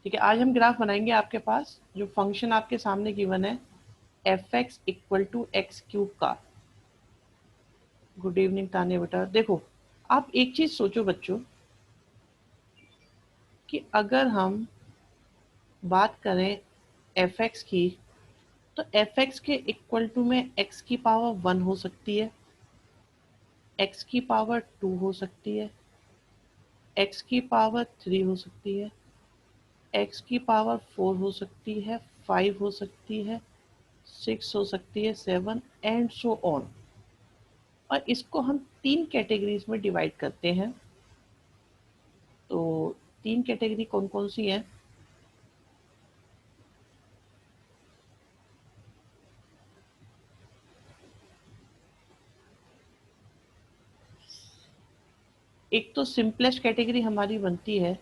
ठीक है, आज हम ग्राफ बनाएंगे। आपके पास जो फंक्शन आपके सामने गिवन है F x equal to x cube का। गुड इवनिंग ताने बेटा। देखो, आप एक चीज सोचो बच्चों कि अगर हम बात करें एफ एक्स की, तो एफ एक्स के इक्वल टू में एक्स की पावर 1 हो सकती है, एक्स की पावर 2 हो सकती है, एक्स की पावर 3 हो सकती है, एक्स की पावर 4 हो सकती है, 5 हो सकती है, 6 हो सकती है, 7 एंड सो ऑन। और इसको हम 3 कैटेगरीज में डिवाइड करते हैं। तो 3 कैटेगरी कौन कौन सी हैं? एक तो सिंपलेस्ट कैटेगरी हमारी बनती है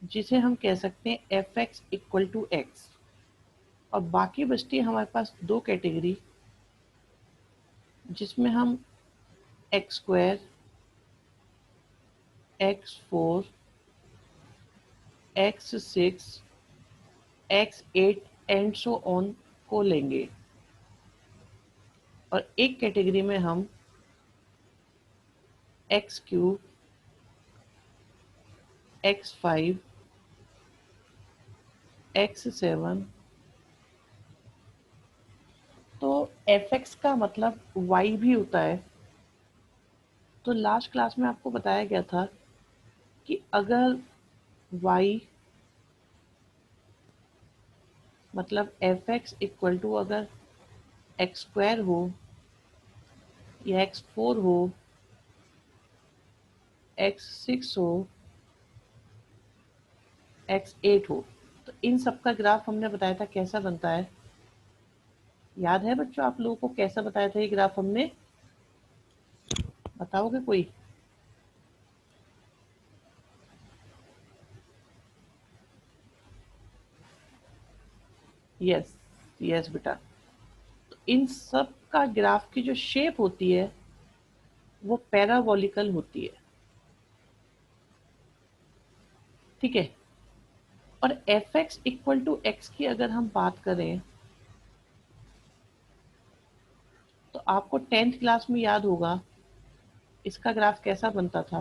जिसे हम कह सकते हैं F x equal to X, और बाकी बचती है हमारे पास दो कैटेगरी जिसमें हम X square, X four, X six, X eight and so on को लेंगे। और एक कैटेगरी में हम X cube, X five, X seven. तो एफ एक्स का मतलब वाई भी होता है। तो लास्ट क्लास में आपको बताया गया था कि अगर वाई मतलब एफ एक्स इक्वल टू अगर एक्स स्क्वायर हो, या एक्स फोर हो, एक्स सिक्स हो, एक्स एट हो, तो इन सब का ग्राफ हमने बताया था कैसा बनता है। याद है बच्चों आप लोगों को कैसा बताया था ये ग्राफ हमने? बताओगे कोई? यस, यस बेटा। तो इन सब का ग्राफ की जो शेप होती है वो पैराबोलिकल होती है। ठीक है। और F x equal to X की अगर हम बात करें तो आपको 10th क्लास में याद होगा इसका ग्राफ कैसा बनता था।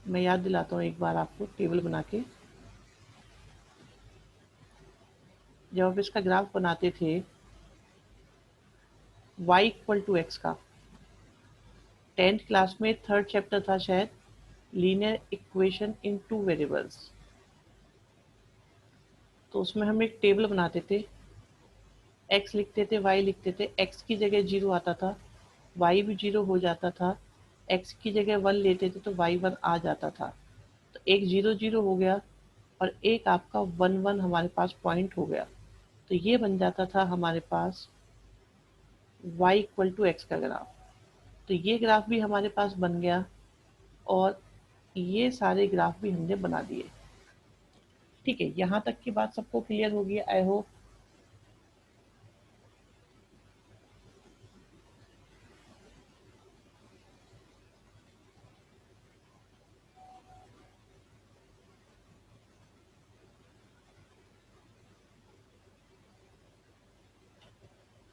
मैं याद दिलाता हूँ एक बार आपको टेबल बना के। जब आप इसका ग्राफ बनाते थे y इक्वल टू एक्स का, 10th क्लास में थर्ड चैप्टर था शायद, linear equation in two variables. तो उसमें हम एक टेबल बनाते थे, x लिखते थे, y लिखते थे, x की जगह जीरो आता था, y भी जीरो हो जाता था, x की जगह वन लेते थे तो y वन आ जाता था। तो एक जीरो जीरो हो गया और एक आपका वन वन हमारे पास पॉइंट हो गया। तो ये बन जाता था हमारे पास y इक्वल टू एक्स का ग्राफ। तो ये ग्राफ भी हमारे पास बन गया और ये सारे ग्राफ भी हमने बना दिए। ठीक है, यहाँ तक की बात सबको क्लियर होगी आई होप।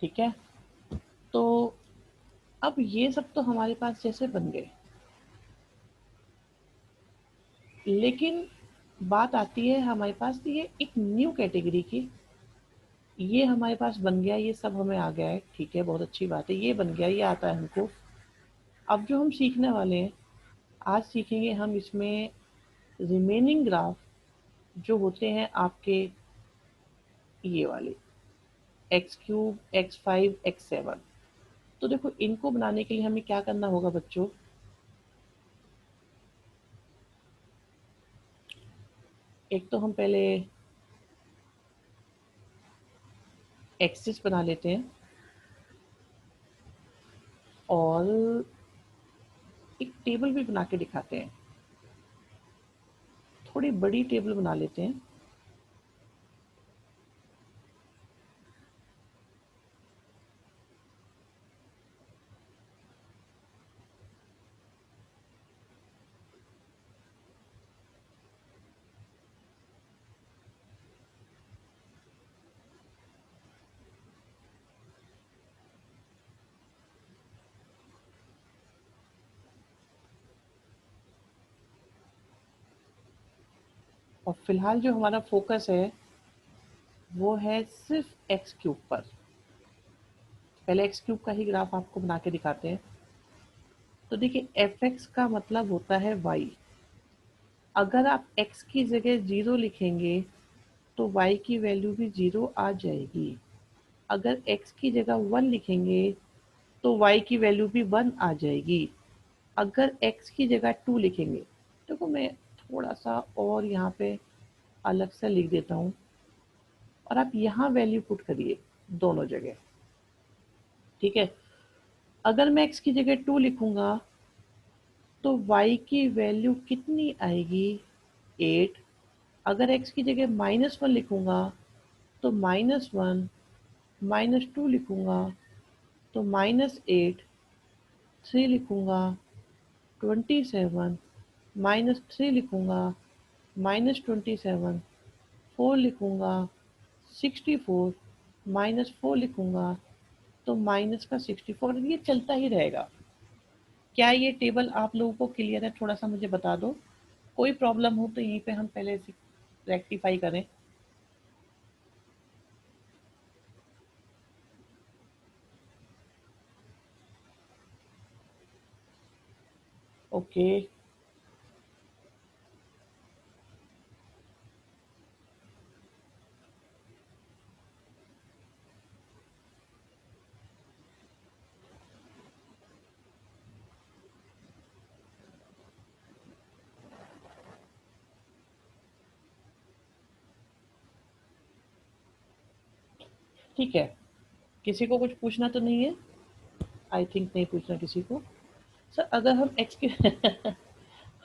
ठीक है, तो अब ये सब तो हमारे पास जैसे बन गए, लेकिन बात आती है हमारे पास ये एक न्यू कैटेगरी की। ये हमारे पास बन गया, ये सब हमें आ गया है, ठीक है, बहुत अच्छी बात है, ये बन गया, ये आता है हमको। अब जो हम सीखने वाले हैं, आज सीखेंगे हम इसमें रिमेनिंग ग्राफ जो होते हैं आपके ये वाले x cube, X five, X seven. तो देखो इनको बनाने के लिए हमें क्या करना होगा बच्चों? एक तो हम पहले एक्सिस बना लेते हैं और एक टेबल भी बना के दिखाते हैं। थोड़ी बड़ी टेबल बना लेते हैं। और फिलहाल जो हमारा फोकस है वो है सिर्फ एक्स क्यूब पर। पहले एक्स क्यूब का ही ग्राफ आपको बना के दिखाते हैं। तो देखिए एफ एक्स का मतलब होता है वाई। अगर आप एक्स की जगह जीरो लिखेंगे तो वाई की वैल्यू भी जीरो आ जाएगी। अगर एक्स की जगह वन लिखेंगे तो वाई की वैल्यू भी वन आ जाएगी। अगर एक्स की जगह टू लिखेंगे, देखो मैं थोड़ा सा और यहाँ पे अलग से लिख देता हूँ और आप यहाँ वैल्यू पुट करिए दोनों जगह। ठीक है, अगर मैं x की जगह 2 लिखूंगा तो y की वैल्यू कितनी आएगी, 8। अगर x की जगह -1 लिखूंगा तो -1, -2 लिखूंगा तो -8, 3 लिखूंगा 27, -3 लिखूंगा -27, 4 लिखूंगा 64, -4 लिखूंगा तो माइनस का 64। ये चलता ही रहेगा। क्या ये टेबल आप लोगों को क्लियर है? थोड़ा सा मुझे बता दो। कोई प्रॉब्लम हो तो यहीं पे हम पहले से रेक्टिफाई करें। ओके, ठीक है। किसी को कुछ पूछना तो नहीं है? आई थिंक नहीं पूछना किसी को। सर अगर हम एक्स के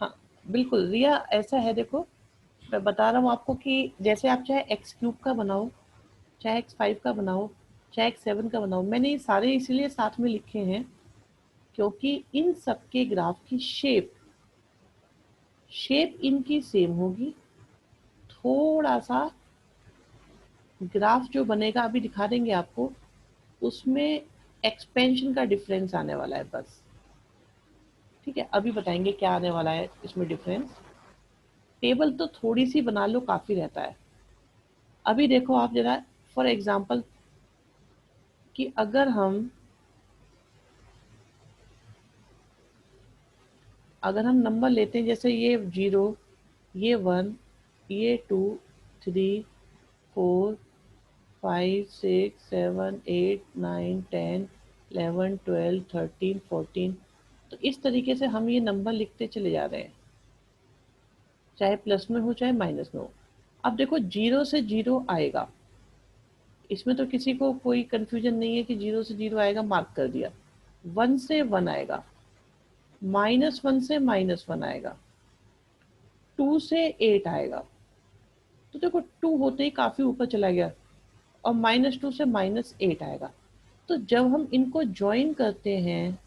हाँ बिल्कुल रिया, ऐसा है देखो, मैं बता रहा हूँ आपको कि जैसे आप चाहे एक्स क्यूब का बनाओ, चाहे एक्स फाइव का बनाओ, चाहे एक्स सेवन का बनाओ, मैंने ये सारे इसीलिए साथ में लिखे हैं क्योंकि इन सबके ग्राफ की शेप शेप इनकी सेम होगी। थोड़ा सा ग्राफ जो बनेगा अभी दिखा देंगे आपको, उसमें एक्सपेंशन का डिफरेंस आने वाला है बस। ठीक है, अभी बताएंगे क्या आने वाला है इसमें डिफरेंस। टेबल तो थोड़ी सी बना लो काफ़ी रहता है। अभी देखो आप जरा, फॉर एग्जांपल कि अगर हम नंबर लेते हैं, जैसे ये 0, ये 1, ये 2, 3, 4, 5, 6, 7, 8, 9, 10, 11, 12, 13, 14, तो इस तरीके से हम ये नंबर लिखते चले जा रहे हैं, चाहे प्लस में हो चाहे माइनस में हो। अब देखो जीरो से जीरो आएगा, इसमें तो किसी को कोई कंफ्यूजन नहीं है कि जीरो से जीरो आएगा, मार्क कर दिया। वन से वन आएगा, -1 से -1 आएगा, 2 से 8 आएगा। तो देखो 2 होते ही काफी ऊपर चला गया, और -2 से -8 आएगा। तो जब हम इनको ज्वाइन करते हैं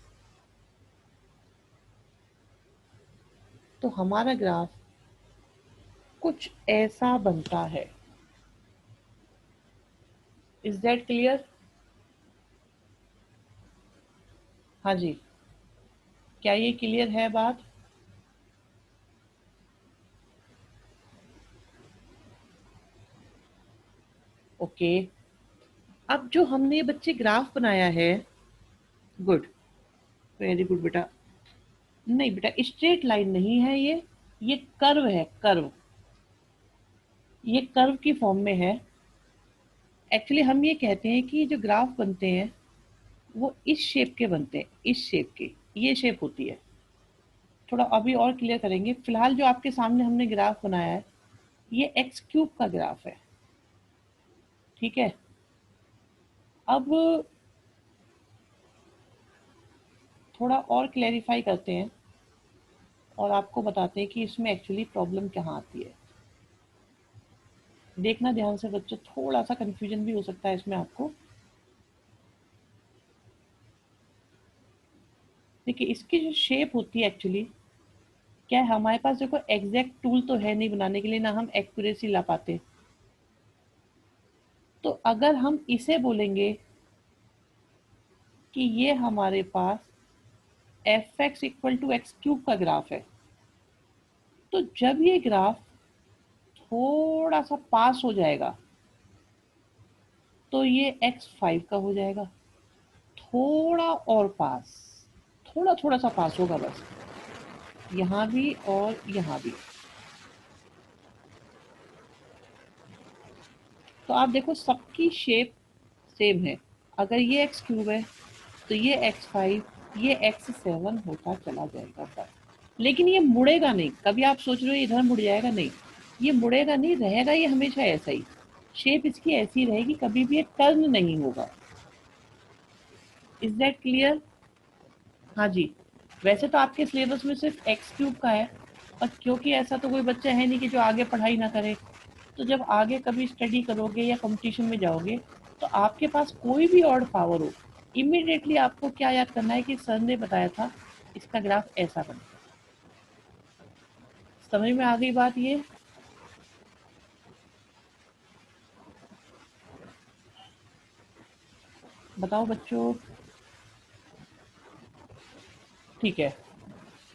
तो हमारा ग्राफ कुछ ऐसा बनता है। Is that clear? हाँ जी, क्या ये क्लियर है बात? ओके, अब जो हमने ये बच्चे ग्राफ बनाया है, गुड, वेरी गुड बेटा। नहीं बेटा, स्ट्रेट लाइन नहीं है ये कर्व है, कर्व। ये कर्व की फॉर्म में है। एक्चुअली हम ये कहते हैं कि जो ग्राफ बनते हैं वो इस शेप के बनते हैं, इस शेप के, ये शेप होती है। थोड़ा अभी और क्लियर करेंगे। फिलहाल जो आपके सामने हमने ग्राफ बनाया है ये एक्स क्यूब का ग्राफ है। ठीक है, अब थोड़ा और क्लैरिफाई करते हैं और आपको बताते हैं कि इसमें एक्चुअली प्रॉब्लम कहाँ आती है। देखना ध्यान से बच्चों, थोड़ा सा कंफ्यूजन भी हो सकता है इसमें आपको। देखिए इसकी जो शेप होती है एक्चुअली, क्या है हमारे पास देखो एग्जैक्ट टूल तो है नहीं बनाने के लिए, ना हम एक्यूरेसी ला पाते। तो अगर हम इसे बोलेंगे कि ये हमारे पास f x equal to x cube का ग्राफ है, तो जब ये ग्राफ थोड़ा सा पास हो जाएगा तो ये x5 का हो जाएगा। थोड़ा और पास, थोड़ा थोड़ा सा पास होगा बस, यहाँ भी और यहाँ भी। तो आप देखो सबकी शेप सेम है। अगर ये एक्स क्यूब है तो ये x5, ये x7 होता चला जाएगा बस। लेकिन ये मुड़ेगा नहीं। कभी आप सोच रहे हो इधर मुड़ जाएगा, नहीं, ये मुड़ेगा नहीं, रहेगा ये हमेशा ऐसा ही। शेप इसकी ऐसी रहेगी, कभी भी ये टर्न नहीं होगा। Is that clear? हाँ जी। वैसे तो आपके सिलेबस में सिर्फ एक्स क्यूब का है, और क्योंकि ऐसा तो कोई बच्चा है नहीं कि जो आगे पढ़ाई ना करे, तो जब आगे कभी स्टडी करोगे या कंपटीशन में जाओगे तो आपके पास कोई भी ऑड पावर हो, इमीडिएटली आपको क्या याद करना है कि सर ने बताया था इसका ग्राफ ऐसा बनता है। समझ में आ गई बात ये? बताओ बच्चों। ठीक है।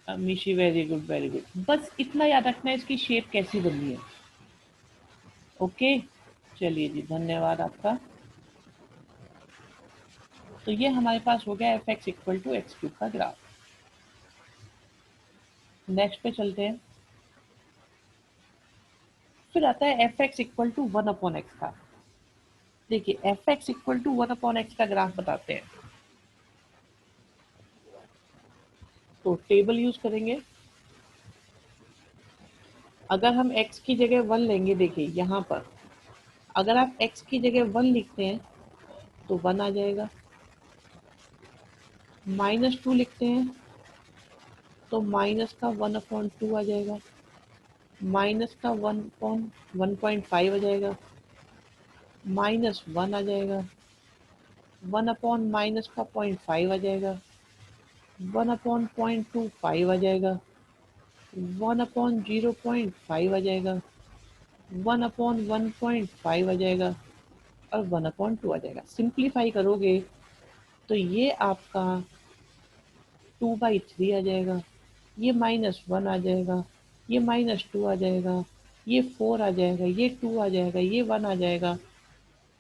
मिशी, वेरी गुड वेरी गुड। बस इतना याद रखना है इसकी शेप कैसी बननी है। ओके, चलिए जी, धन्यवाद आपका। तो ये हमारे पास हो गया F x equal to x cube का ग्राफ। नेक्स्ट पे चलते हैं। फिर आता है F x equal to one upon X का। देखिए F x equal to one upon X का ग्राफ बताते हैं। तो टेबल यूज करेंगे। अगर हम x की जगह वन लेंगे, देखिए यहाँ पर अगर आप x की जगह वन लिखते हैं तो वन आ जाएगा। -2 लिखते हैं तो माइनस का 1/2 आ जाएगा। माइनस का 1/1.5 आ जाएगा। -1 आ जाएगा। 1/माइनस का 0.5 आ जाएगा। 1/0.25 आ जाएगा। 1/0.5 आ जाएगा। 1/1.5 आ जाएगा। और 1/2 आ जाएगा। सिंप्लीफाई करोगे तो ये आपका 2/3 आ जाएगा। ये -1 आ जाएगा। ये -2 आ जाएगा। ये 4 आ जाएगा। ये 2 आ जाएगा। ये 1 आ जाएगा।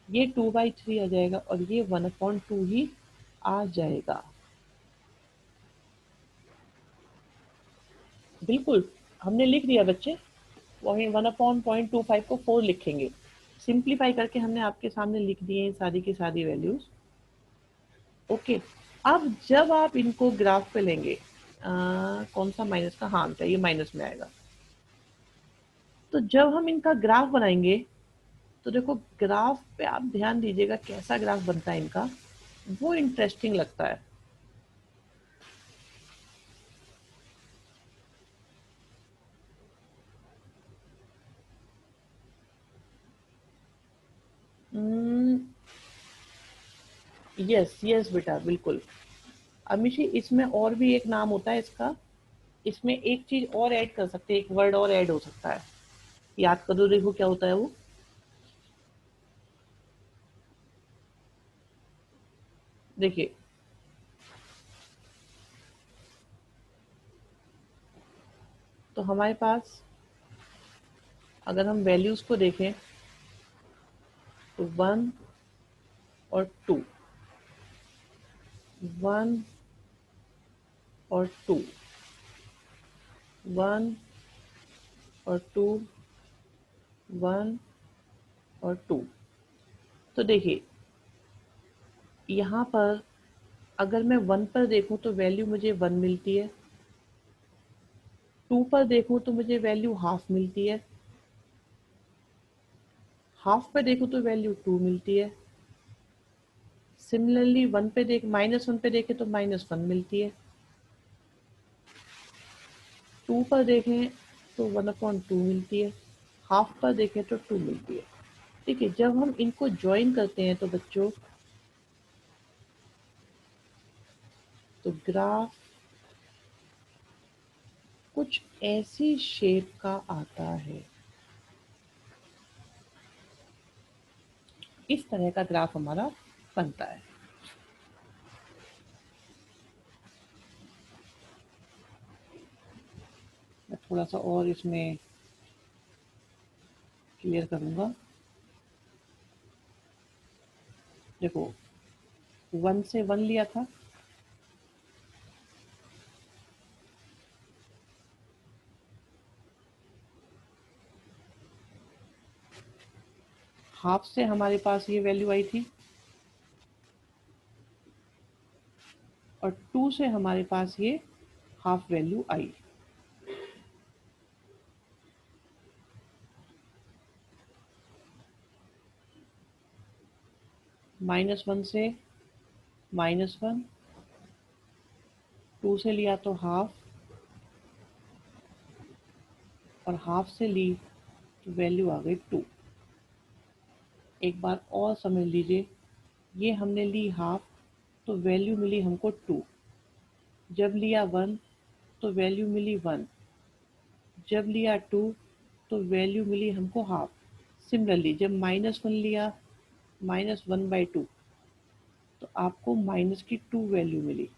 ये 2/3 आ जाएगा और ये 1/2 ही आ जाएगा। बिल्कुल, हमने लिख दिया बच्चे। वही 1/0.25 को 4 लिखेंगे। सिंप्लीफाई करके हमने आपके सामने लिख दिए हैं सारी की सारी वैल्यूज। ओके। अब जब आप इनको ग्राफ पे लेंगे, कौन सा माइनस का, हाँ चाहिए माइनस में आएगा। तो जब हम इनका ग्राफ बनाएंगे तो देखो ग्राफ पे आप ध्यान दीजिएगा कैसा ग्राफ बनता है इनका, वो इंटरेस्टिंग लगता है। यस यस बेटा, बिल्कुल। अमिशी, इसमें और भी एक नाम होता है इसका। इसमें एक चीज और ऐड कर सकते हैं, एक वर्ड और ऐड हो सकता है। याद करो, देखो क्या होता है वो। देखिए, तो हमारे पास अगर हम वैल्यूज को देखें तो 1 और 2, 1 और 2, 1 और 2, 1 और 2। तो देखिए यहाँ पर अगर मैं 1 पर देखूं तो वैल्यू मुझे 1 मिलती है। 2 पर देखूं तो मुझे वैल्यू हाफ मिलती है। हाफ पे देखूं तो वैल्यू 2 मिलती है। सिमिलरली 1 पे देख -1 पे देखें तो -1 मिलती है। 2 पर देखें तो 1/2 मिलती है। हाफ पर देखें तो 2 मिलती है। देखिए जब हम इनको ज्वाइन करते हैं तो बच्चों, तो ग्राफ कुछ ऐसी शेप का आता है। इस तरह का ग्राफ हमारा बनता है। मैं थोड़ा सा और इसमें क्लियर करूंगा। देखो 1 से 1 लिया था, हाफ से हमारे पास ये वैल्यू आई थी, और 2 से हमारे पास ये हाफ वैल्यू आई। -1 से -1, 2 से लिया तो हाफ, और हाफ से ली तो वैल्यू आ गई 2। एक बार और समझ लीजिए, ये हमने ली हाफ तो वैल्यू मिली हमको 2, जब लिया 1 तो वैल्यू मिली 1, जब लिया 2 तो वैल्यू मिली हमको हाफ। सिमिलरली जब -1 लिया, -1/2, तो आपको माइनस की 2 वैल्यू मिली।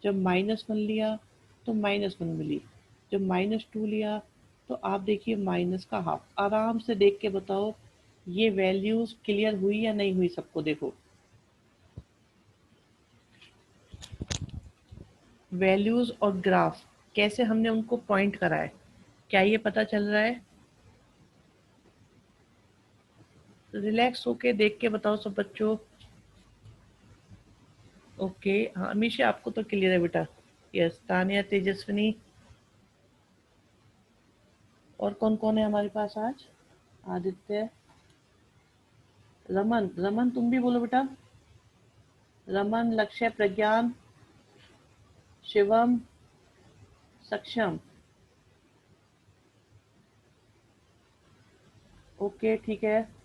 जब -1 लिया तो -1 मिली, जब -2 लिया तो आप देखिए माइनस का हाफ। आराम से देख के बताओ ये वैल्यूज क्लियर हुई या नहीं हुई सबको। देखो वैल्यूज और ग्राफ कैसे हमने उनको पॉइंट करा है, क्या ये पता चल रहा है? रिलैक्स होके देख के बताओ सब बच्चों। ओके, हाँ अमीशा आपको तो क्लियर है बेटा। यस, तानिया, तेजस्विनी, और कौन कौन है हमारे पास आज? आदित्य, रमन, रमन तुम भी बोलो बेटा। रमन, लक्ष्य, प्रज्ञान, शिवम, सक्षम। ओके ठीक है,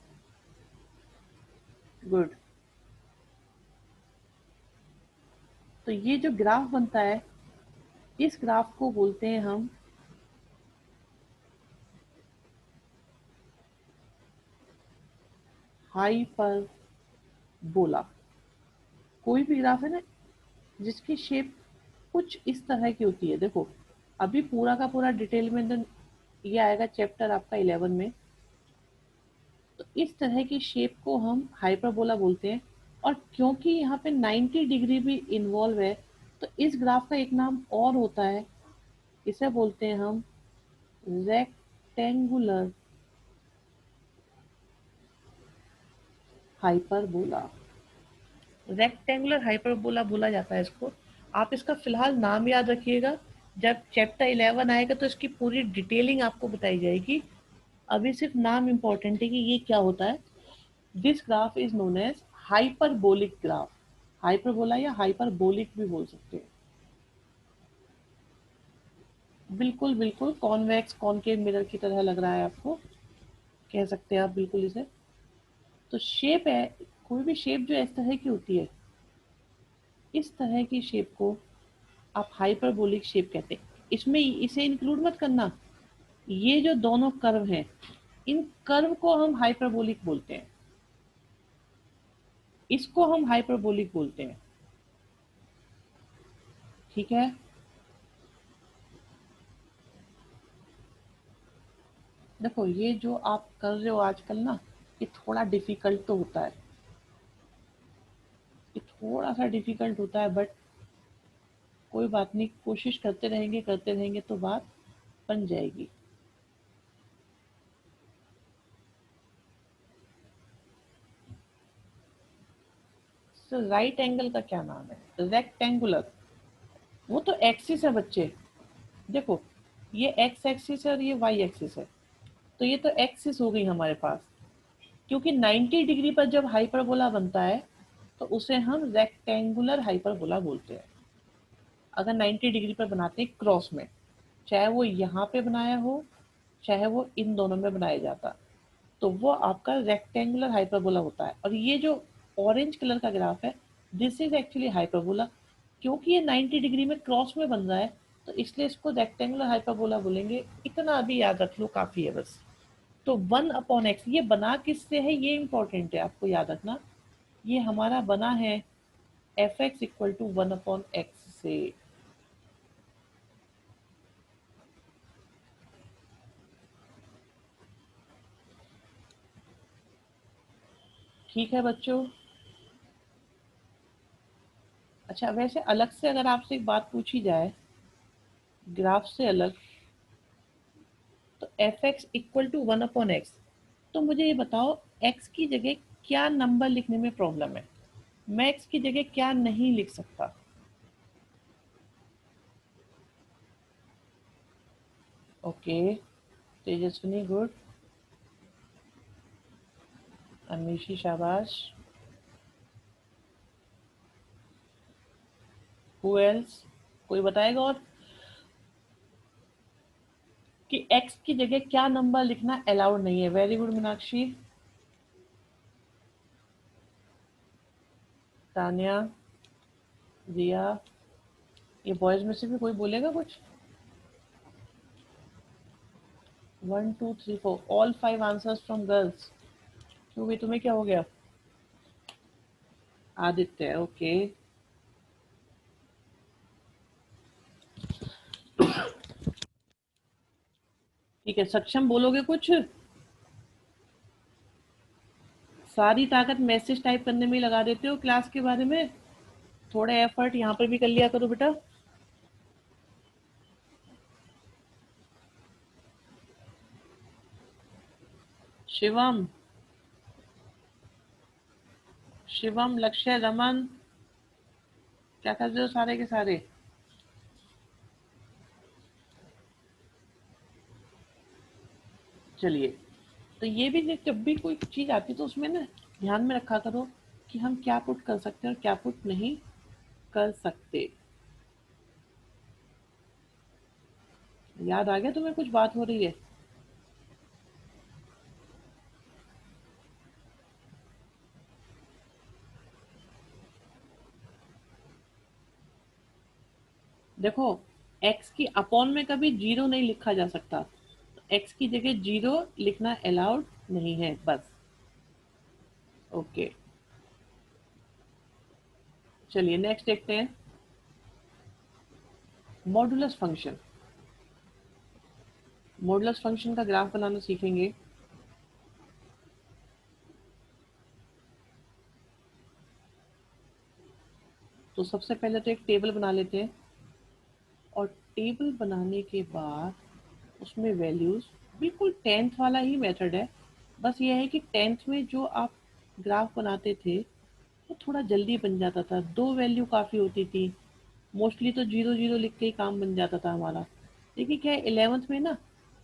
गुड। तो ये जो ग्राफ बनता है, इस ग्राफ को बोलते हैं हम हाइपरबोला। कोई भी ग्राफ है ना जिसकी शेप कुछ इस तरह की होती है, देखो अभी पूरा का पूरा डिटेल में तो ये आएगा चैप्टर आपका 11 में। तो इस तरह की शेप को हम हाइपरबोला बोलते हैं। और क्योंकि यहाँ पे 90 डिग्री भी इन्वॉल्व है, तो इस ग्राफ का एक नाम और होता है, इसे बोलते हैं हम रेक्टेंगुलर हाइपरबोला। रेक्टेंगुलर हाइपरबोला बोला जाता है इसको। आप इसका फिलहाल नाम याद रखिएगा, जब चैप्टर 11 आएगा तो इसकी पूरी डिटेलिंग आपको बताई जाएगी। अभी सिर्फ नाम इम्पोर्टेंट है कि ये क्या होता है। This graph is known as hyperbolic graph. Hyperbola या हाइपरबोलिक भी बोल सकते हैं। बिल्कुल बिल्कुल, कॉन्वेक्स कॉनकेव मिरर की तरह लग रहा है आपको, कह सकते हैं आप बिल्कुल इसे। तो शेप है, कोई भी शेप जो इस तरह की होती है, इस तरह की शेप को आप हाइपरबोलिक शेप कहते हैं। इसमें इसे इंक्लूड मत करना, ये जो दोनों कर्व हैं, इन कर्व को हम हाइपरबोलिक बोलते हैं, इसको हम हाइपरबोलिक बोलते हैं। ठीक है, देखो ये जो आप कर रहे हो आजकल ना, ये थोड़ा डिफिकल्ट तो होता है, ये थोड़ा सा डिफिकल्ट होता है, बट कोई बात नहीं, कोशिश करते रहेंगे तो बात बन जाएगी। तो राइट एंगल का क्या नाम है? रेक्टेंगुलर। वो तो एक्सिस है बच्चे, देखो ये एक्स एक्सिस है और ये वाई एक्सिस है, तो ये तो एक्सिस हो गई हमारे पास। क्योंकि 90 डिग्री पर जब हाइपरबोला बनता है तो उसे हम रेक्टेंगुलर हाइपरबोला बोलते हैं। अगर 90 डिग्री पर बनाते हैं क्रॉस में, चाहे वो यहाँ पे बनाया हो चाहे वो इन दोनों में बनाया जाता, तो वो आपका रेक्टेंगुलर हाइपरबोला होता है। और ये जो ऑरेंज कलर का ग्राफ है, दिस इज एक्चुअली हाइपरबोला। क्योंकि ये 90 डिग्री में क्रॉस में बन रहा है, तो इसलिए इसको रेक्टेंगुलर हाइपरबोला बोलेंगे। इतना अभी याद रख लो, काफी है बस। तो 1/x ये बना किससे है, ये इंपॉर्टेंट है आपको याद रखना। ये हमारा बना है fx इक्वल टू 1/x से। ठीक है बच्चों। अच्छा, वैसे अलग से अगर आपसे एक बात पूछी जाए, ग्राफ से अलग, तो F x equal to 1/x, तो मुझे ये बताओ x की जगह क्या नंबर लिखने में प्रॉब्लम है? मैं x की जगह क्या नहीं लिख सकता? ओके, तेजस्विनी गुड, अमीशी शाबाश, हु एल्स, कोई बताएगा और कि x की जगह क्या नंबर लिखना अलाउड नहीं है? वेरी गुड मीनाक्षी, तानिया, रिया, ये बॉयज में से भी कोई बोलेगा कुछ? 1 2 3 4 ऑल 5 आंसर्स फ्रॉम गर्ल्स। क्यों भाई, तुम्हें क्या हो गया? आदित्य, ओके। ठीक है, सक्षम बोलोगे कुछ? सारी ताकत मैसेज टाइप करने में ही लगा देते हो क्लास के बारे में, थोड़ा एफर्ट यहाँ पर भी कर लिया करो बेटा। शिवम, शिवम, लक्ष्य, रमन, क्या कर रहे हो सारे के सारे? चलिए, तो ये भी जब भी कोई चीज आती है तो उसमें ना ध्यान में रखा करो कि हम क्या पुट कर सकते हैं और क्या पुट नहीं कर सकते। याद आ गया तुम्हें कुछ बात हो रही है? देखो, x की अपॉन में कभी जीरो नहीं लिखा जा सकता, x की जगह जीरो लिखना अलाउड नहीं है बस। ओके, चलिए नेक्स्ट देखते हैं। मॉडुलस फंक्शन, मॉडुलस फंक्शन का ग्राफ बनाना सीखेंगे। तो सबसे पहले तो एक टेबल बना लेते हैं, और टेबल बनाने के बाद उसमें वैल्यूज, बिल्कुल टेंथ वाला ही मेथड है, बस ये है कि टेंथ में जो आप ग्राफ बनाते थे वो थोड़ा जल्दी बन जाता था, दो वैल्यू काफ़ी होती थी, मोस्टली तो जीरो जीरो लिख के ही काम बन जाता था हमारा। देखिए क्या है, इलेवेंथ में ना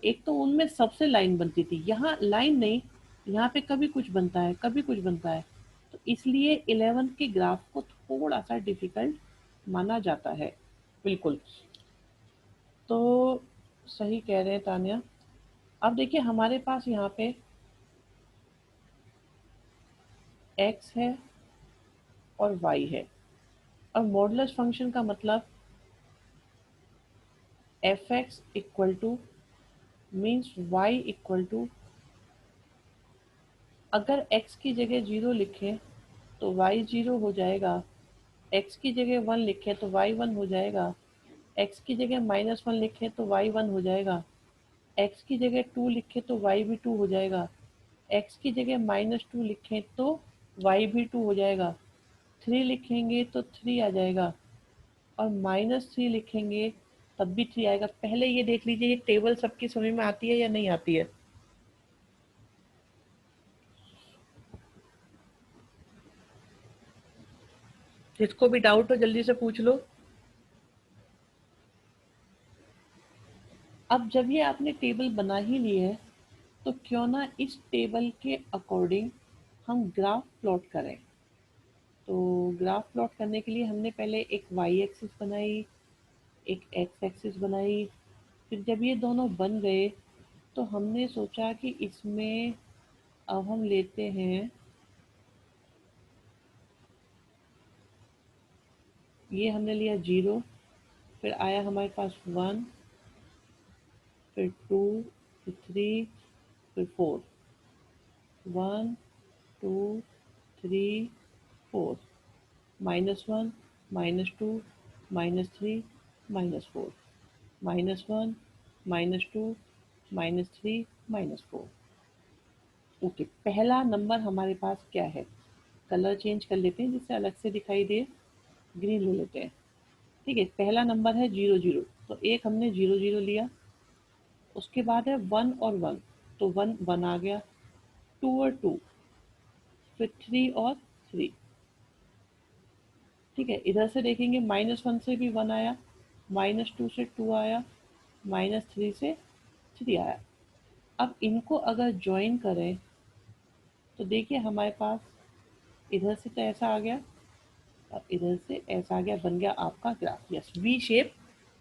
एक तो उनमें सबसे लाइन बनती थी, यहाँ लाइन नहीं, यहाँ पे कभी कुछ बनता है कभी कुछ बनता है, तो इसलिए इलेवेंथ के ग्राफ को थोड़ा सा डिफिकल्ट माना जाता है। बिल्कुल, तो सही कह रहे हैं तान्या। अब देखिए हमारे पास यहाँ पे x है और y है, और मॉडुलस फंक्शन का मतलब F x equal to means y equal to, अगर x की जगह जीरो लिखें तो y जीरो हो जाएगा, x की जगह वन लिखें तो y वन हो जाएगा, x की जगह -1 लिखें तो y वन हो जाएगा, x की जगह टू लिखें तो y भी टू हो जाएगा, x की जगह -2 लिखें तो y भी टू हो जाएगा, थ्री लिखेंगे तो थ्री आ जाएगा, और -3 लिखेंगे तब भी थ्री आएगा। पहले ये देख लीजिए ये टेबल सबकी समझ में आती है या नहीं आती है? जिसको भी डाउट हो जल्दी से पूछ लो। अब जब ये आपने टेबल बना ही ली है, तो क्यों ना इस टेबल के अकॉर्डिंग हम ग्राफ प्लॉट करें। तो ग्राफ प्लॉट करने के लिए हमने पहले एक वाई एक्सिस बनाई, एक एक्स एक्सिस बनाई, फिर जब ये दोनों बन गए तो हमने सोचा कि इसमें अब हम लेते हैं, ये हमने लिया जीरो, फिर आया हमारे पास वन, फिर टू, फिर थ्री, फिर four, one, two, three, four, -1, -2, -3, -4, -1, -2, -3, -4। Okay, पहला नंबर हमारे पास क्या है? कलर चेंज कर लेते हैं जिससे अलग से दिखाई दे, ग्रीन ले लेते हैं। ठीक है, पहला नंबर है 0 0, तो एक हमने 0 0 लिया। उसके बाद है 1 और 1, तो 1 1 आ गया, 2 और 2, फिर 3 और 3। ठीक है, इधर से देखेंगे -1 से भी 1 आया, -2 से 2 आया, -3 से 3 आया। अब इनको अगर ज्वाइन करें तो देखिए हमारे पास इधर से तो ऐसा आ गया और इधर से ऐसा आ गया, बन गया आपका ग्राफ। यस, वी शेप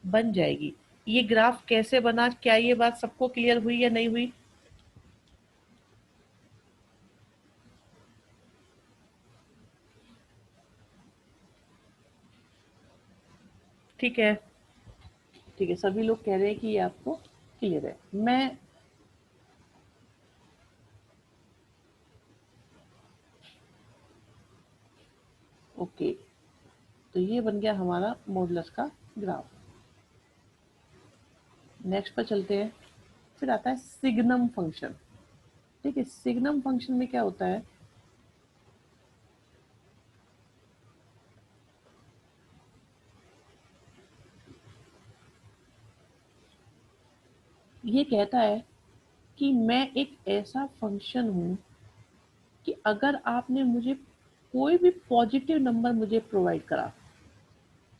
बन जाएगी। ये ग्राफ कैसे बना, क्या ये बात सबको क्लियर हुई या नहीं हुई? ठीक है, ठीक है, सभी लोग कह रहे हैं कि ये आपको क्लियर है। मैं ओके, तो ये बन गया हमारा मॉडुलस का ग्राफ। नेक्स्ट पर चलते हैं। फिर आता है सिग्नम फंक्शन। ठीक है, सिग्नम फंक्शन में क्या होता है, ये कहता है कि मैं एक ऐसा फंक्शन हूँ कि अगर आपने मुझे कोई भी पॉजिटिव नंबर मुझे प्रोवाइड करा,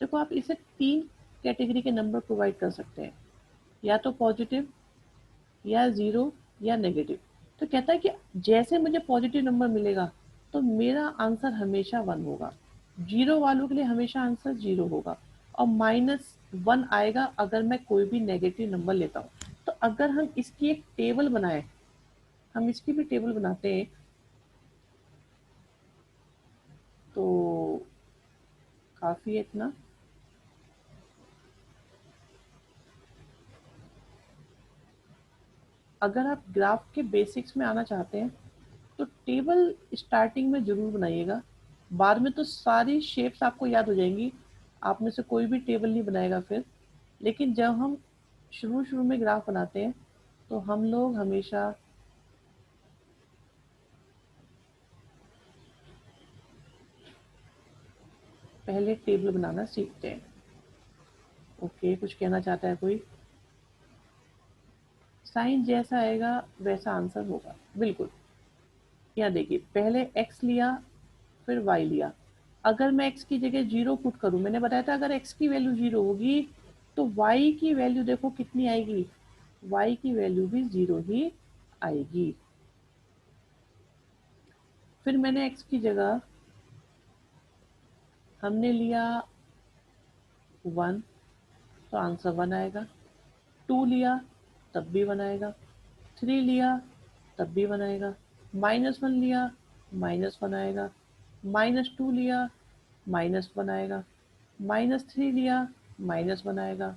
देखो आप इसे 3 कैटेगरी के नंबर प्रोवाइड कर सकते हैं, या तो पॉजिटिव, या ज़ीरो, या नेगेटिव। तो कहता है कि जैसे मुझे पॉजिटिव नंबर मिलेगा तो मेरा आंसर हमेशा 1 होगा, ज़ीरो वालों के लिए हमेशा आंसर 0 होगा, और -1 आएगा अगर मैं कोई भी नेगेटिव नंबर लेता हूँ। तो अगर हम इसकी एक टेबल बनाएं, हम इसकी भी टेबल बनाते हैं, तो काफ़ी है इतना। अगर आप ग्राफ के बेसिक्स में आना चाहते हैं तो टेबल स्टार्टिंग में ज़रूर बनाइएगा, बाद में तो सारी शेप्स आपको याद हो जाएंगी, आप में से कोई भी टेबल नहीं बनाएगा फिर। लेकिन जब हम शुरू शुरू में ग्राफ बनाते हैं तो हम लोग हमेशा पहले टेबल बनाना सीखते हैं। ओके, कुछ कहना चाहता है कोई? साइन जैसा आएगा वैसा आंसर होगा, बिल्कुल। यहाँ देखिए, पहले x लिया, फिर y लिया। अगर मैं x की जगह 0 पुट करूँ, मैंने बताया था अगर x की वैल्यू 0 होगी तो y की वैल्यू देखो कितनी आएगी, y की वैल्यू भी 0 ही आएगी। फिर मैंने x की जगह हमने लिया 1, तो आंसर 1 आएगा। 2 लिया तब भी 1 आएगा। 3 लिया तब भी 1 आएगा। -1 लिया -1 आएगा। -2 लिया -1 आएगा। -3 लिया -1 आएगा।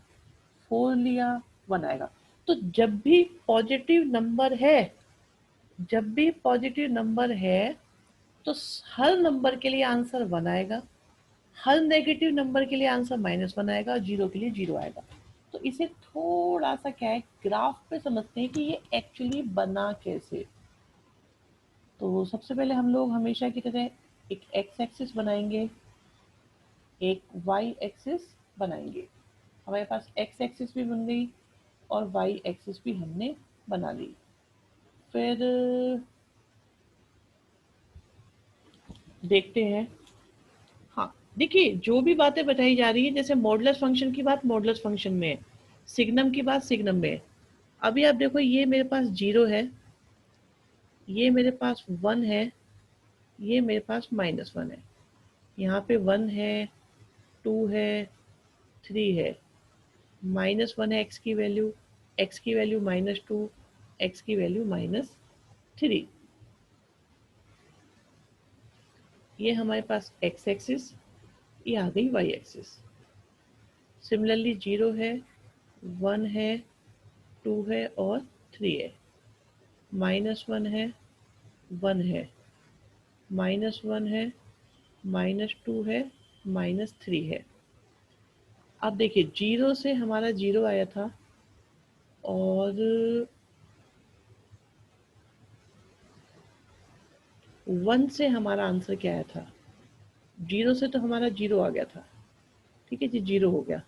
4 लिया 1 आएगा। तो जब भी पॉजिटिव नंबर है, जब भी पॉजिटिव नंबर है तो हर नंबर के लिए आंसर 1 आएगा, हर नेगेटिव नंबर के लिए आंसर -1 आएगा, और 0 के लिए 0 आएगा। तो इसे थोड़ा सा क्या है, ग्राफ पे समझते हैं कि ये एक्चुअली बना कैसे। तो सबसे पहले हम लोग हमेशा की तरह एक एक्स एक्सिस बनाएंगे, एक वाई एक्सिस बनाएंगे। हमारे पास एक्स एक्सिस भी बन गई और वाई एक्सिस भी हमने बना ली। फिर देखते हैं। हाँ, देखिए जो भी बातें बताई जा रही है, जैसे मॉडुलस फंक्शन की बात मॉडुलस फंक्शन में है, सिग्नम की बात सिग्नम में है। अभी आप देखो, ये मेरे पास 0 है, ये मेरे पास 1 है, ये मेरे पास -1 है, यहाँ पे 1 है, 2 है, 3 है, -1 है एक्स की वैल्यू, एक्स की वैल्यू -2, एक्स की वैल्यू -3। ये हमारे पास एक्स एक्सिस, ये आ गई वाई एक्सिस। सिमिलरली 0 है, 1 है, 2 है और 3 है। -1 है, 1 है, -1 है, -2 है, -3 है। अब देखिए 0 से हमारा 0 आया था, और 1 से हमारा आंसर क्या आया था, 0 से तो हमारा 0 आ गया था, ठीक है जी, 0 हो गया।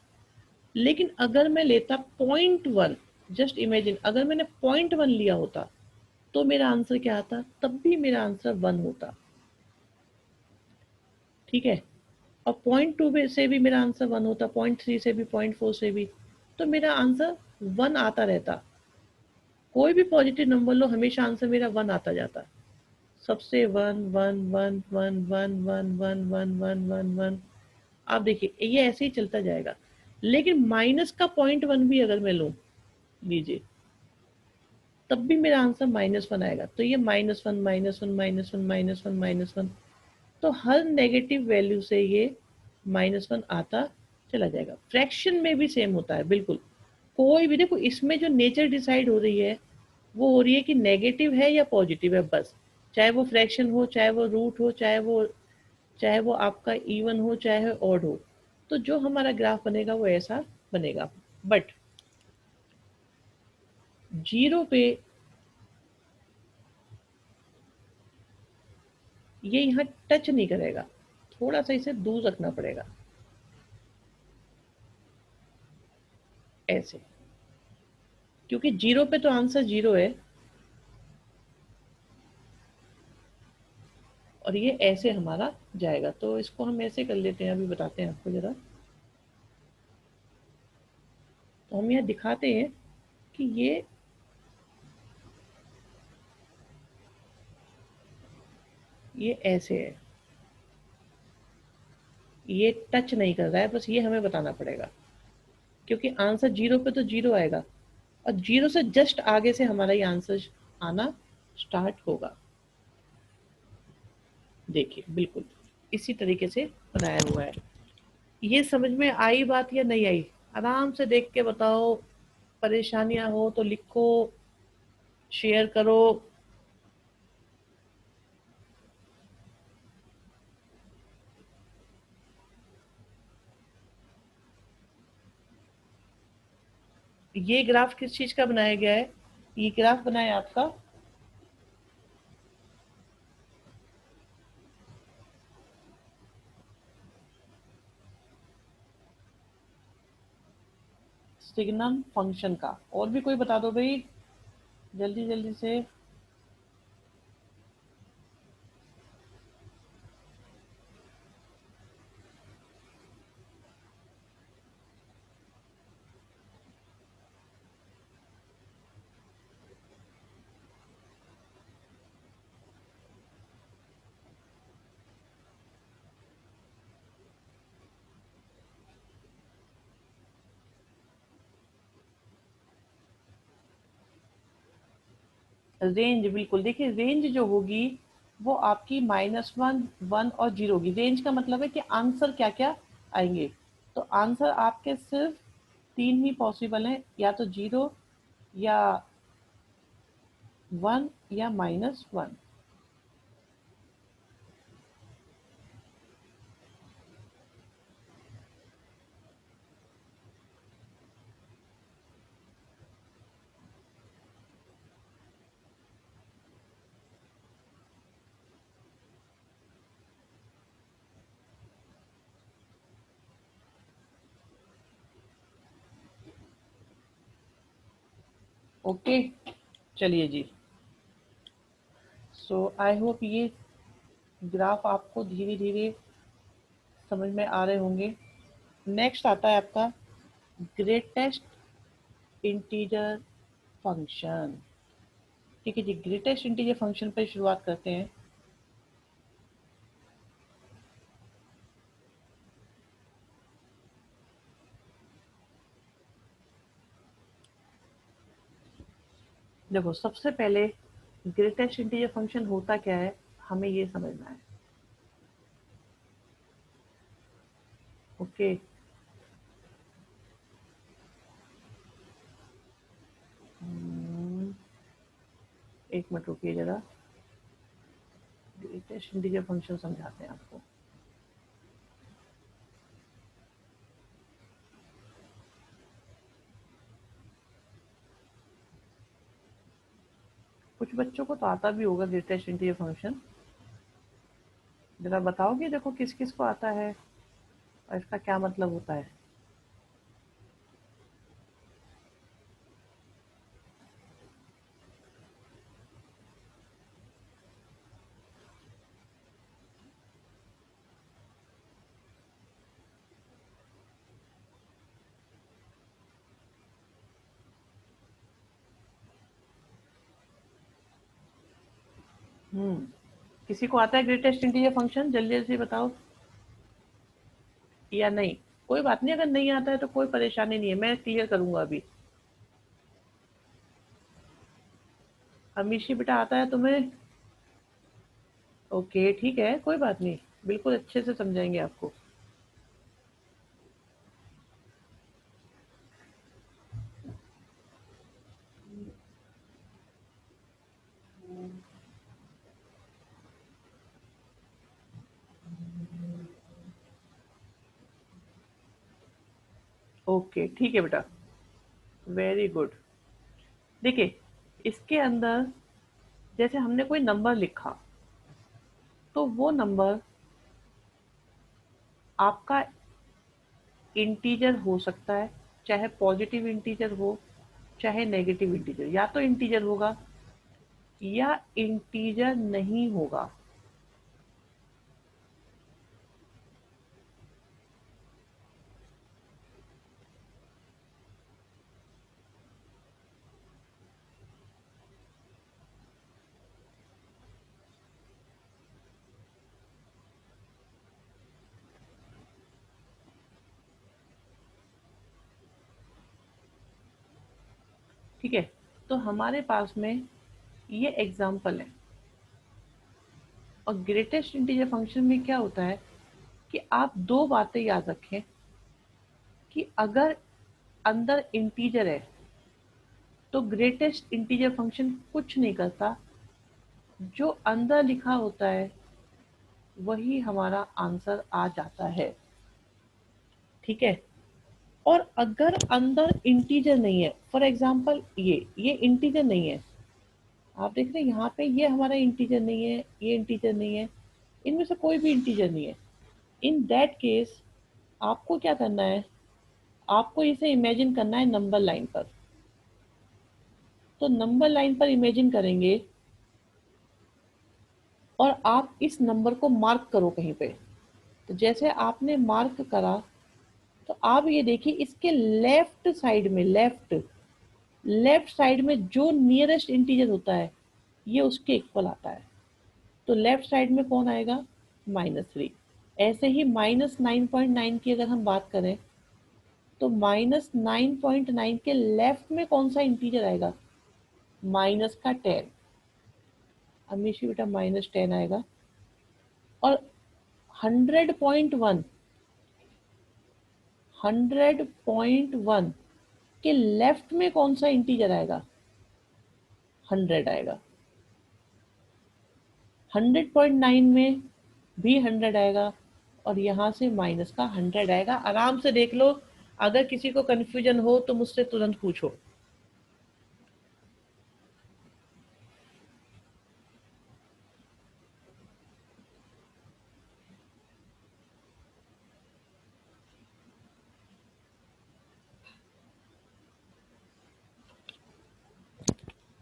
लेकिन अगर मैं लेता 0.1, जस्ट इमेजिन अगर मैंने 0.1 लिया होता तो मेरा आंसर क्या आता, तब भी मेरा आंसर 1 होता, ठीक है। और 0.2 से भी मेरा आंसर 1 होता, 0.3 से भी, 0.4 से भी, तो मेरा आंसर 1 आता रहता। कोई भी पॉजिटिव नंबर लो, हमेशा आंसर मेरा 1 आता जाता। सबसे 1 1 1 1 1 1 1 1 1 1 1। आप देखिए ये ऐसे ही चलता जाएगा। लेकिन माइनस का 0.1 भी अगर मैं लूं, लीजिए, तब भी मेरा आंसर -1 आएगा। तो ये -1 -1 -1 -1 -1, तो हर नेगेटिव वैल्यू से ये -1 आता चला जाएगा। फ्रैक्शन में भी सेम होता है, बिल्कुल। कोई भी देखो, इसमें जो नेचर डिसाइड हो रही है वो हो रही है कि नेगेटिव है या पॉजिटिव है, बस। चाहे वो फ्रैक्शन हो, चाहे वो रूट हो, चाहे वो आपका इवन हो, चाहे ऑड हो, तो जो हमारा ग्राफ बनेगा वो ऐसा बनेगा। बट 0 पे ये यहाँ टच नहीं करेगा, थोड़ा सा इसे दूर रखना पड़ेगा, ऐसे, क्योंकि 0 पे तो आंसर 0 है, और ये ऐसे हमारा जाएगा। तो इसको हम ऐसे कर लेते हैं, अभी बताते हैं आपको जरा। तो हम यहाँ दिखाते हैं कि ये ऐसे है, ये टच नहीं कर रहा है, बस ये हमें बताना पड़ेगा, क्योंकि आंसर 0 पे तो 0 आएगा, और 0 से जस्ट आगे से हमारा ये आंसर आना स्टार्ट होगा। देखिए बिल्कुल इसी तरीके से बनाया हुआ है। ये समझ में आई बात या नहीं आई? आराम से देख के बताओ। परेशानियां हो तो लिखो, शेयर करो। ये ग्राफ किस चीज का बनाया गया है? ये ग्राफ बनाया है आपका सिग्नम फंक्शन का। और भी कोई बता दो भाई, जल्दी जल्दी से। रेंज, बिल्कुल। देखिए रेंज जो होगी वो आपकी -1, 1 और 0 होगी। रेंज का मतलब है कि आंसर क्या क्या आएंगे। तो आंसर आपके सिर्फ 3 ही पॉसिबल हैं, या तो 0, या 1, या -1। ओके, चलिए जी। सो आई होप ये ग्राफ आपको धीरे धीरे समझ में आ रहे होंगे। नेक्स्ट आता है आपका ग्रेटेस्ट इंटीजर फंक्शन। ठीक है जी, ग्रेटेस्ट इंटीजर फंक्शन पर शुरुआत करते हैं। देखो सबसे पहले ग्रेटेस्ट इंटीजर फंक्शन होता क्या है, हमें ये समझना है। ओके, एक मिनट रुकिए जरा, ग्रेटेस्ट इंटीजर फंक्शन समझाते हैं आपको। कुछ बच्चों को तो आता भी होगा ग्रेटेस्ट इंटीजर फंक्शन। जरा बताओगे, देखो किस किस को आता है और इसका क्या मतलब होता है। हम्म। किसी को आता है ग्रेटेस्ट इंटीजर फंक्शन, जल्दी जल्दी बताओ, या नहीं? कोई बात नहीं, अगर नहीं आता है तो कोई परेशानी नहीं है, मैं क्लियर करूंगा अभी। अमीशी बेटा, आता है तुम्हें? ओके, ठीक है, कोई बात नहीं, बिल्कुल अच्छे से समझाएंगे आपको। ओके, ठीक है बेटा, वेरी गुड। देखिए, इसके अंदर जैसे हमने कोई नंबर लिखा, तो वो नंबर आपका इंटीजर हो सकता है, चाहे पॉजिटिव इंटीजर हो, चाहे नेगेटिव इंटीजर। या तो इंटीजर होगा या इंटीजर नहीं होगा। ठीक है, तो हमारे पास में ये एग्जाम्पल है। और ग्रेटेस्ट इंटीजर फंक्शन में क्या होता है कि आप दो बातें याद रखें, कि अगर अंदर इंटीजर है तो ग्रेटेस्ट इंटीजर फंक्शन कुछ नहीं करता, जो अंदर लिखा होता है वही हमारा आंसर आ जाता है। ठीक है। और अगर अंदर इंटीजर नहीं है, फॉर एग्जाम्पल ये इंटीजर नहीं है, आप देख रहे हैं यहाँ पे ये हमारा इंटीजर नहीं है, ये इंटीजर नहीं है, इनमें से कोई भी इंटीजर नहीं है। इन दैट केस आपको क्या करना है, आपको इसे इमेजिन करना है नंबर लाइन पर। तो नंबर लाइन पर इमेजिन करेंगे और आप इस नंबर को मार्क करो कहीं पे। तो जैसे आपने मार्क करा, तो आप ये देखिए इसके लेफ्ट साइड में, लेफ्ट लेफ्ट साइड में जो नियरेस्ट इंटीजर होता है ये उसके इक्वल आता है। तो लेफ्ट साइड में कौन आएगा? -3। ऐसे ही -9.9 की अगर हम बात करें, तो -9.9 के लेफ्ट में कौन सा इंटीजर आएगा? -10। अमीशी बेटा, -10 आएगा। और 100.1, 100.1 के लेफ्ट में कौन सा इंटीजर आएगा? 100 आएगा। 100.9 में भी 100 आएगा, और यहाँ से माइनस का 100 आएगा। आराम से देख लो, अगर किसी को कंफ्यूजन हो तो मुझसे तुरंत पूछो।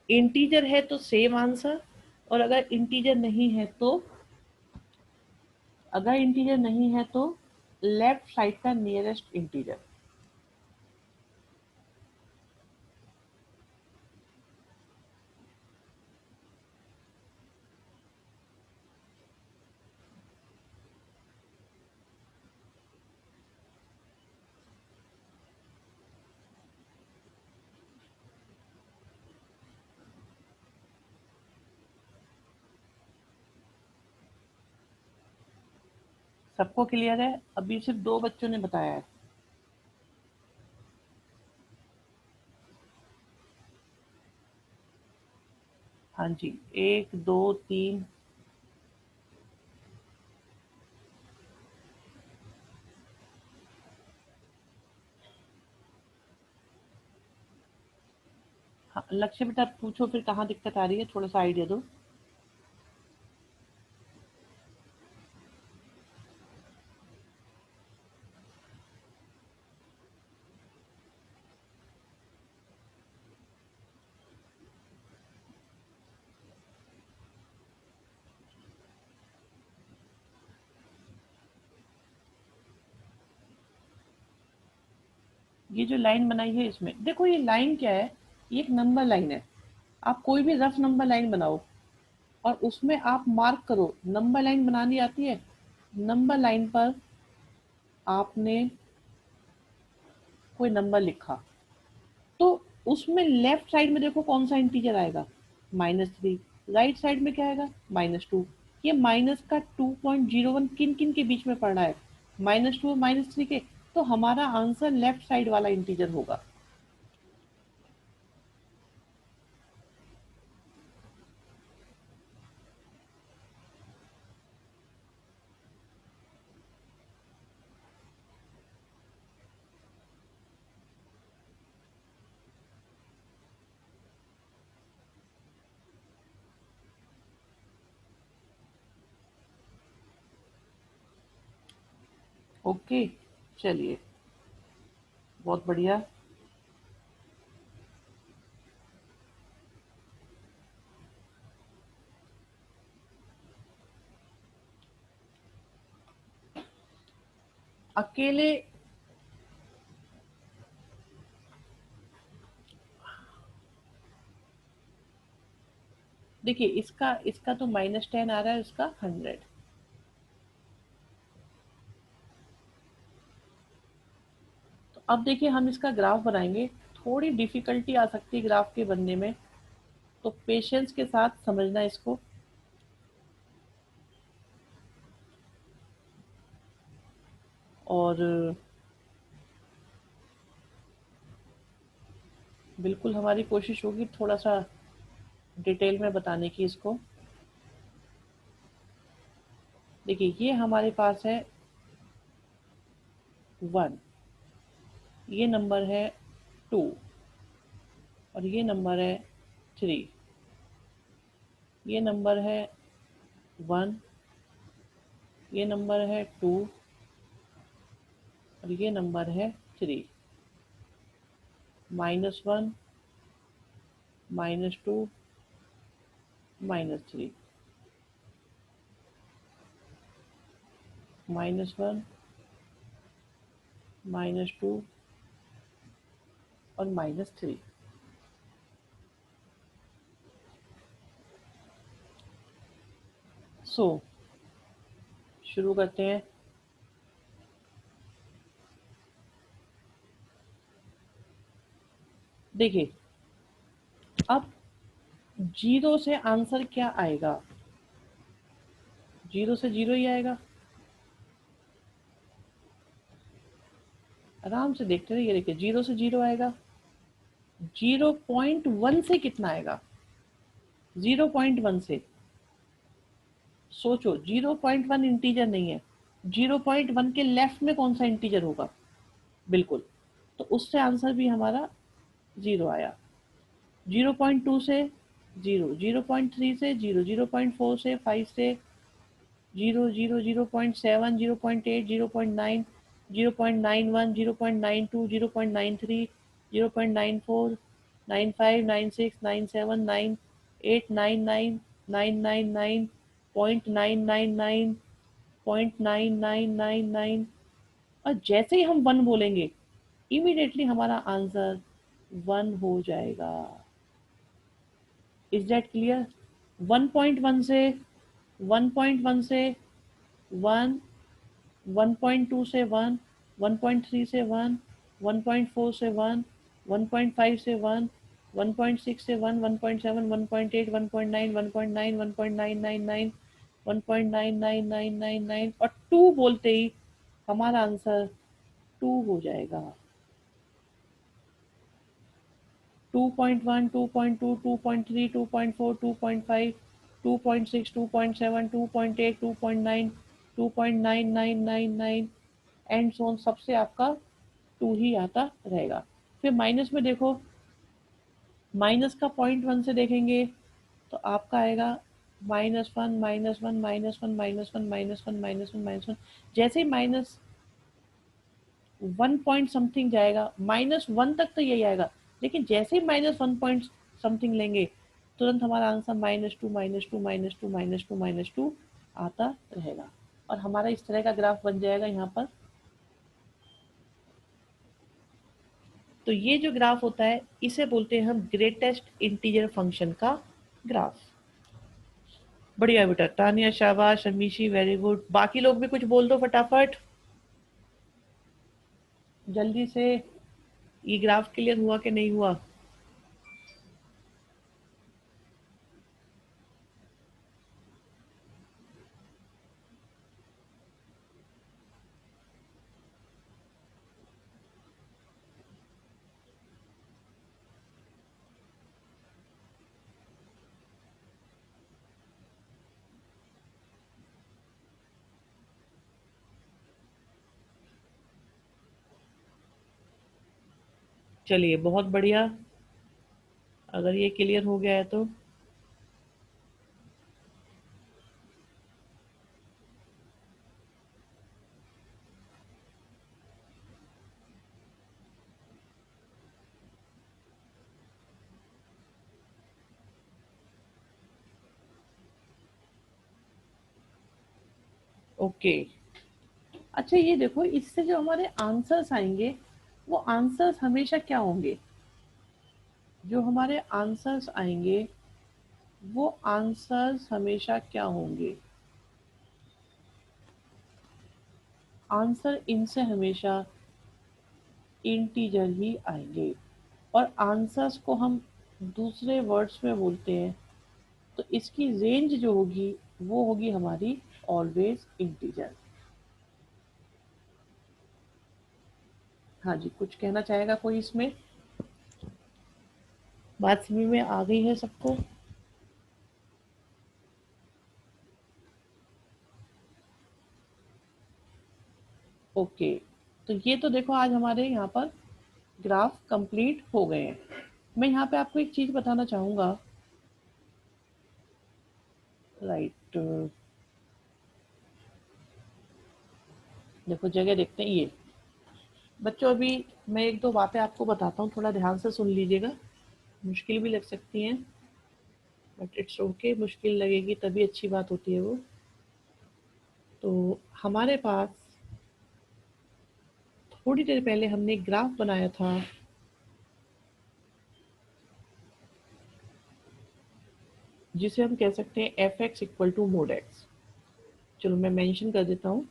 इंटीजर है तो सेम आंसर, और अगर इंटीजर नहीं है तो, अगर इंटीजर नहीं है तो लेफ्ट साइड का नियरेस्ट इंटीजर। सबको क्लियर है? अभी सिर्फ दो बच्चों ने बताया है। हाँ जी, एक दो तीन। हाँ, लक्ष्य बेटा पूछो, फिर कहाँ दिक्कत आ रही है, थोड़ा सा आइडिया दो। ये जो लाइन बनाई है इसमें देखो, ये लाइन क्या है, ये एक नंबर लाइन है। आप कोई भी रफ नंबर लाइन बनाओ और उसमें आप मार्क करो, नंबर लाइन बनानी आती है, नंबर लाइन पर आपने कोई नंबर लिखा तो उसमें लेफ्ट साइड में देखो कौन सा इंटीजर आएगा, -3। राइट साइड में क्या आएगा, -2। ये माइनस का 2.01 किन किन के बीच में पड़ रहा है, -2 और -3 के। तो हमारा आंसर लेफ्ट साइड वाला इंटीजर होगा। ओके, चलिए, बहुत बढ़िया। अकेले देखिए, इसका इसका तो -10 आ रहा है, इसका 100। तो अब देखिए हम इसका ग्राफ बनाएंगे। थोड़ी डिफिकल्टी आ सकती है ग्राफ के बनने में, तो पेशेंस के साथ समझना इसको। और बिल्कुल हमारी कोशिश होगी थोड़ा सा डिटेल में बताने की इसको। देखिए ये हमारे पास है 1, ये नंबर है 2 और ये नंबर है 3। ये नंबर है 1, ये नंबर है 2 और ये नंबर है 3। -1, -2, -3, -1, -2 और -3। सो शुरू करते हैं। देखिए अब जीरो से आंसर क्या आएगा, जीरो से जीरो ही आएगा। आराम से देखते रहिए। देखिए जीरो से जीरो आएगा, 0.1 से कितना आएगा, 0.1 से। सोचो 0.1 इंटीजर नहीं है, 0.1 के लेफ्ट में कौन सा इंटीजर होगा, बिल्कुल। तो उससे आंसर भी हमारा जीरो आया। 0.2 से जीरो, 0.3 से जीरो, 0.4 से 5 से जीरो, जीरो, 0.7, 0.8, 0.9, 0.91, 0.92, 0.93, 0.94, 95, 96, 97, 9, 8, 99, 999, 0.999, 0.9999। और जैसे ही हम वन बोलेंगे इमीडिएटली हमारा आंसर वन हो जाएगा। Is that clear? 1.1 से, 1.1 से वन, 1.2 से वन, 1.3 से वन, 1.4 से वन, 1.5 से वन, 1.6 से वन, 1.7, 1.8, 1.9, 1.9, 1.999, 1.99999 और टू बोलते ही हमारा आंसर टू हो जाएगा। 2.1, 2.2, 2.3, 2.4, 2.5, 2.6, 2.7, 2.8, 2.9, 2.9999 एंड सो ऑन, सबसे आपका टू ही आता रहेगा। फिर माइनस में देखो, माइनस का 0.1 से देखेंगे तो आपका आएगा -1, -1, -1, -1, -1, -1, -1। जैसे ही -1 पॉइंट समथिंग जाएगा, -1 तक तो यही आएगा, लेकिन जैसे ही -1 पॉइंट समथिंग लेंगे तुरंत हमारा आंसर -2, -2, -2, -2, -2 आता रहेगा। और हमारा इस तरह का ग्राफ बन जाएगा यहाँ पर। तो ये जो ग्राफ होता है इसे बोलते हैं हम ग्रेटेस्ट इंटीजर फंक्शन का ग्राफ। बढ़िया बेटा, तानिया शाबाश, अमीशी वेरी गुड। बाकी लोग भी कुछ बोल दो फटाफट जल्दी से। ये ग्राफ क्लियर हुआ कि नहीं हुआ? चलिए बहुत बढ़िया, अगर ये क्लियर हो गया है तो। ओके। अच्छा ये देखो, इससे जो हमारे आंसर्स आएंगे वो आंसर्स हमेशा क्या होंगे? जो हमारे आंसर्स आएंगे वो आंसर्स हमेशा क्या होंगे? आंसर इनसे हमेशा इंटीजर ही आएंगे, और आंसर्स को हम दूसरे वर्ड्स में बोलते हैं, तो इसकी रेंज जो होगी वो होगी हमारी ऑलवेज इंटीजर। हाँ जी, कुछ कहना चाहेगा कोई इसमें? बात समझ में आ गई है सबको? ओके। तो ये तो देखो आज हमारे यहाँ पर ग्राफ कंप्लीट हो गए हैं। मैं यहाँ पे आपको एक चीज़ बताना चाहूँगा। राइट, देखो जगह देखते हैं ये। बच्चों अभी मैं एक दो बातें आपको बताता हूँ, थोड़ा ध्यान से सुन लीजिएगा। मुश्किल भी लग सकती हैं, बट इट्स ओके, मुश्किल लगेगी तभी अच्छी बात होती है वो। तो हमारे पास थोड़ी देर पहले हमने एक ग्राफ बनाया था, जिसे हम कह सकते हैं F x equal to mod X. चलो मैं मेंशन कर देता हूँ।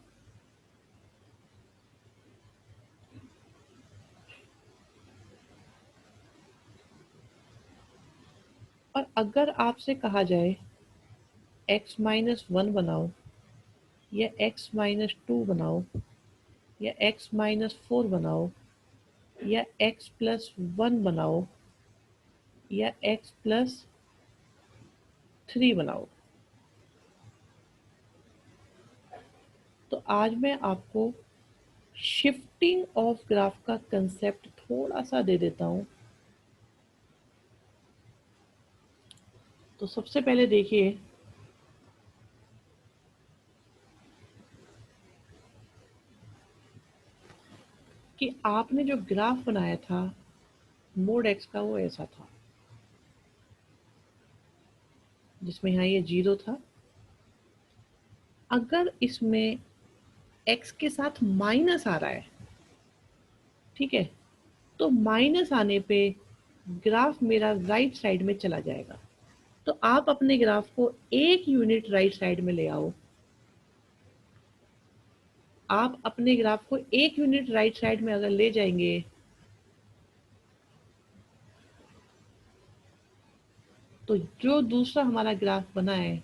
और अगर आपसे कहा जाए एक्स माइनस वन बनाओ, या एक्स माइनस टू बनाओ, या एक्स माइनस फोर बनाओ, या एक्स प्लस वन बनाओ, या एक्स प्लस थ्री बनाओ, तो आज मैं आपको शिफ्टिंग ऑफ ग्राफ का कंसेप्ट थोड़ा सा दे देता हूँ। तो सबसे पहले देखिए कि आपने जो ग्राफ बनाया था मोड एक्स का, वो ऐसा था जिसमें यहाँ ये जीरो था। अगर इसमें एक्स के साथ माइनस आ रहा है, ठीक है, तो माइनस आने पे ग्राफ मेरा राइट साइड में चला जाएगा। तो आप अपने ग्राफ को एक यूनिट राइट साइड में ले आओ। आप अपने ग्राफ को एक यूनिट राइट साइड में अगर ले जाएंगे, तो जो दूसरा हमारा ग्राफ बना है,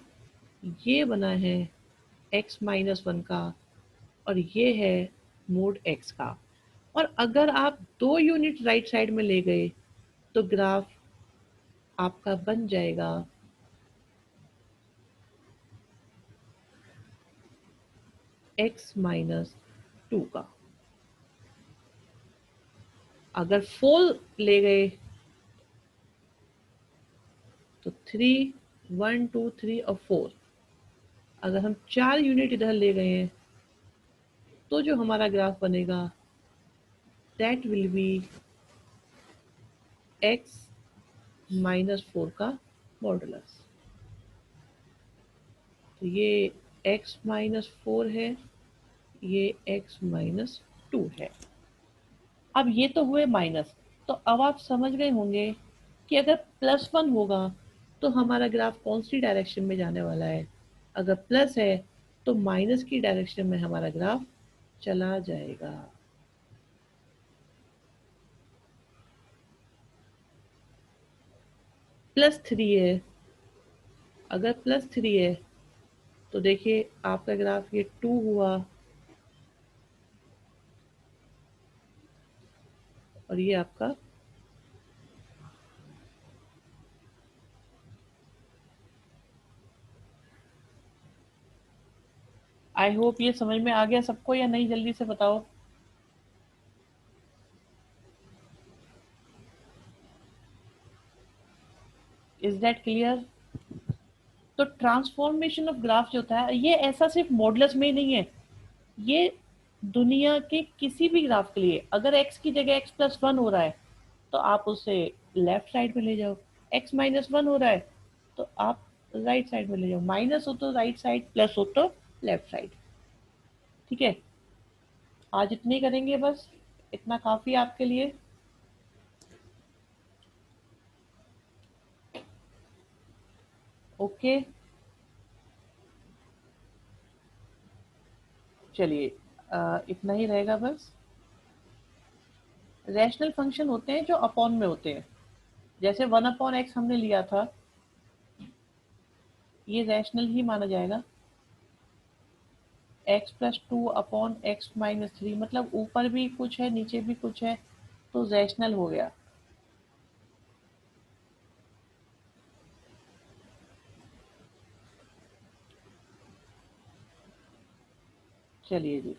ये बना है एक्स माइनस वन का, और ये है मोड एक्स का। और अगर आप दो यूनिट राइट साइड में ले गए, तो ग्राफ आपका बन जाएगा एक्स माइनस टू का। अगर फोर ले गए तो थ्री, वन टू थ्री और फोर, अगर हम चार यूनिट इधर ले गए हैं, तो जो हमारा ग्राफ बनेगा that will be x minus four का मॉडुलस। तो ये एक्स माइनस फोर है, ये एक्स माइनस टू है। अब ये तो हुए माइनस। तो अब आप समझ गए होंगे कि अगर +1 होगा तो हमारा ग्राफ कौन सी डायरेक्शन में जाने वाला है। अगर प्लस है तो माइनस की डायरेक्शन में हमारा ग्राफ चला जाएगा। +3 है, अगर +3 है तो देखिए आपका ग्राफ ये 2 हुआ और ये आपका आई होप ये समझ में आ गया सबको या नहीं, जल्दी से बताओ। Is that clear? तो ट्रांसफॉर्मेशन ऑफ ग्राफ जो होता है ये ऐसा सिर्फ मॉडल्स में ही नहीं है, ये दुनिया के किसी भी ग्राफ के लिए अगर x की जगह x+1 हो रहा है तो आप उसे लेफ्ट साइड में ले जाओ, x-1 हो रहा है तो आप राइट साइड में ले जाओ, माइनस हो तो राइट साइड, प्लस हो तो लेफ्ट साइड। ठीक है, आज इतने ही करेंगे बस, इतना काफी है आपके लिए। ओके, चलिए इतना ही रहेगा बस। रैशनल फंक्शन होते हैं जो अपॉन में होते हैं, जैसे 1/x हमने लिया था, ये रैशनल ही माना जाएगा। x+2/x-3 मतलब ऊपर भी कुछ है नीचे भी कुछ है तो रैशनल हो गया। चलिए जी।